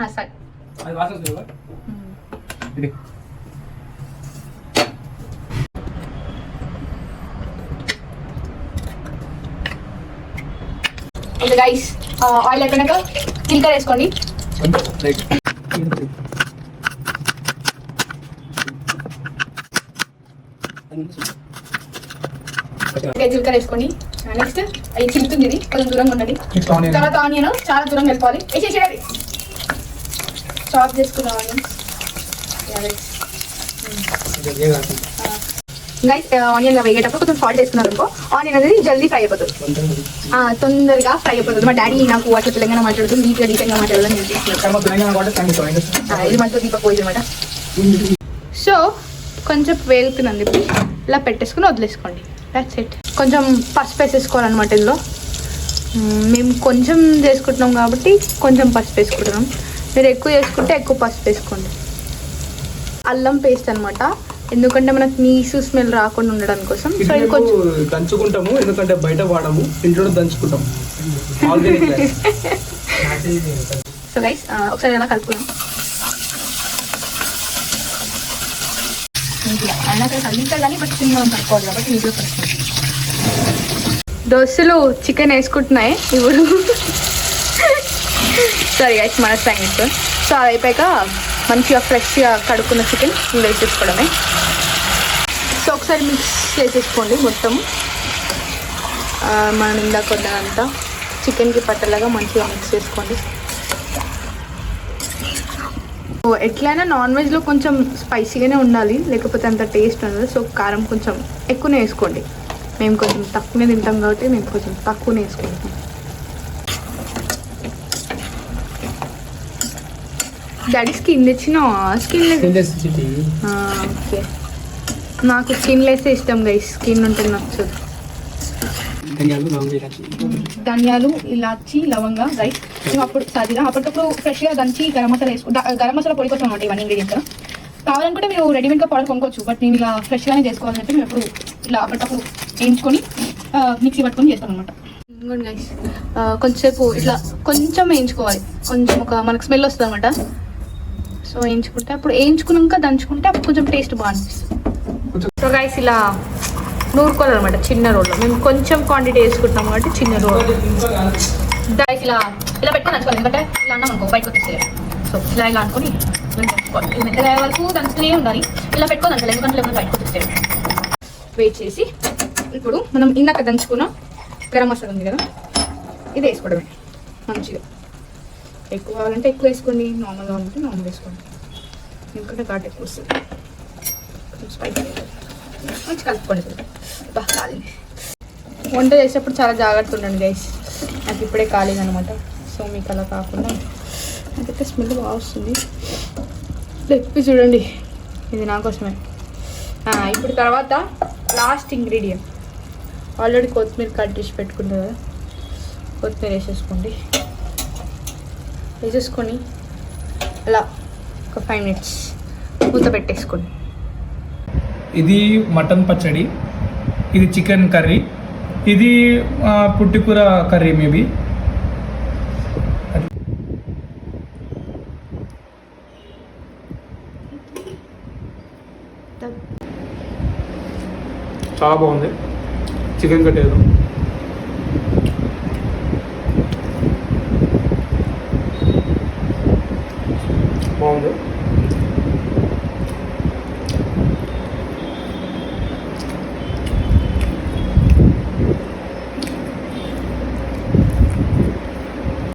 సరే అది వాసన చూడు ఇది ఓకే గైస్ ఆయిల్ అయిపోయినాక జీలకర్ర వేసుకోండి లైక్ జీలకర్ర వేసుకోండి నెక్స్ట్ అది చిలుతుంది ఇది కొంచెం దూరంగా ఉండండి తర్వాత ఆనియన్ చాలా దూరంగా వెళ్ళిపోవాలి వేసేసేయాలి చాప్ చేసుకున్న ఆనియన్ గైస్ ఆనియన్ వేగేటప్పుడు కొంచెం సాల్ట్ వేసుకున్నారు అనుకో ఆనియన్ అనేది జల్దీ ఫ్రై అయిపోతుంది తొందరగా ఫ్రై అయిపోతుంది మా డాడీ నాకు అట్లా తెలంగాణ మాట్లాడుతుంది నీట్గా డీటెయిల్గా మాట్లాడాలని ఇది మనతో దీపక్ పోయింది అనమాట సో కొంచెం వేగుతుందండి ఇప్పుడు ఇలా పెట్టేసుకుని వదిలేసుకోండి దాట్స్ ఇట్ కొంచెం పసుపు వేసేసుకోవాలన్నమాట ఇందులో మేము కొంచెం చేసుకుంటున్నాం కాబట్టి కొంచెం పసుపు వేసుకుంటున్నాం మీరు ఎక్కువ చేసుకుంటే ఎక్కువ పసుపు వేసుకోండి అల్లం పేస్ట్ అనమాట ఎందుకంటే మనకు నీసు స్మెల్ రాకుండా ఉండడం కోసం సో ఇది కొంచెం దంచుకుంటాము ఎందుకంటే బయట వాడము ఇంట్లో దంచుకుంటాము సో గైస్ ఒకసారి ఎలా కలుపుకున్నాం అయినా కలిగితే కానీ బట్ చిన్న కలుపుకోవాలి కాబట్టి నీటిలో కలుపుకుంటాం దోశలు చికెన్ వేసుకుంటున్నాయి ఇప్పుడు సారీ గైస్ మన సంగీత్ సో అది అయిపోయాక మంచిగా ఫ్రెష్గా కడుక్కున్న చికెన్ వేసేసుకోవడమే సో ఒకసారి మిక్స్ చేసేసుకోండి మొత్తం మనం ఇందాక కొద్దినంతా చికెన్కి పట్టలాగా మంచిగా మిక్స్ చేసుకోండి సో ఎట్లయినా నాన్ వెజ్లో కొంచెం స్పైసీగానే ఉండాలి లేకపోతే అంత టేస్ట్ ఉండదు సో కారం కొంచెం ఎక్కువనే వేసుకోండి మేము కొంచెం తక్కువనే తింటాం కాబట్టి మేము కొంచెం తక్కువనే వేసుకుంటాం డాడీ స్కిన్ తెచ్చిన ఓకే నాకు స్కిన్ లేస్తే ఇష్టం గైస్ స్కిన్ ఉంటే నచ్చదు ధనియాలు ఇలాచి లవంగా గైస్ మేము అప్పుడు సాధిగా అప్పటికప్పుడు ఫ్రెష్గా దంచి గరం మసాలా గరం మసాలా పొడి కోసం అనమాట ఇవన్నీ ఇంగ్రీడియంట్స్ కావాలనుకుంటే మీరు రెడీమేడ్గా పౌడర్ కొనుక్కోవచ్చు బట్ మేము ఇలా ఫ్రెష్గానే చేసుకోవాలని చెప్పి మేము ఎప్పుడు ఇలా అప్పటికప్పుడు వేయించుకొని మిక్సీ పట్టుకొని చేస్తాం అనమాట ఇంకోటి గైస్ కొంచెంసేపు ఇట్లా కొంచెం వేయించుకోవాలి కొంచెం మనకు స్మెల్ వస్తుంది అనమాట సో వేయించుకుంటే అప్పుడు వేయించుకున్నాక దంచుకుంటే అప్పుడు కొంచెం టేస్ట్ బాగా అనిపిస్తుంది సో గైస్ ఇలా నూరుకోవాలన్నమాట చిన్న రోల్లో మేము కొంచెం క్వాంటిటీ వేసుకుంటాం కాబట్టి చిన్న రోల్ గైస్ ఇలా పెట్టుకొని దంచుకోవాలి ఎందుకంటే ఇలా అన్నాం అనుకో బయటకు వచ్చేస్తే సో ఇలా అనుకొని మెత్తగా వరకు దంచుతూనే ఉండాలి ఇలా పెట్టుకొని దంచాలి ఎందుకంటే లేకపోతే బయటకు వచ్చేస్తే వెయిట్ చేసి ఇప్పుడు మనం ఇందాక దంచుకున్న గరం మసాలా ఉంది కదా ఇది వేసుకోవడమే మంచిగా ఎక్కువ కావాలంటే ఎక్కువ వేసుకోండి నార్మల్గా ఉంటే నార్మల్ వేసుకోండి ఎందుకంటే ఘాట్ ఎక్కువ వస్తుంది స్పైసీ మంచి కలుపుకోండి బాగా కాలింది వంట చేసేటప్పుడు చాలా జాగ్రత్త ఉండండి గైస్ నాకు ఇప్పుడే కాలేదు అనమాట సో మీకు అలా కాకుండా నాకైతే స్మెల్ బాగా వస్తుంది చెప్పి చూడండి ఇది నా కోసమే ఇప్పుడు తర్వాత లాస్ట్ ఇంగ్రీడియంట్ ఆల్రెడీ కొత్తిమీర కట్ చేసి పెట్టుకుంటారు కదా కొత్తిమీర వేసేసుకొని అలా ఒక 5 minutes మూత పెట్టేసుకోండి ఇది మటన్ పచ్చడి ఇది చికెన్ కర్రీ ఇది పుట్టికూర కర్రీ మేబీ చాలా బాగుంది చికెన్ కట్టేది బాగుంది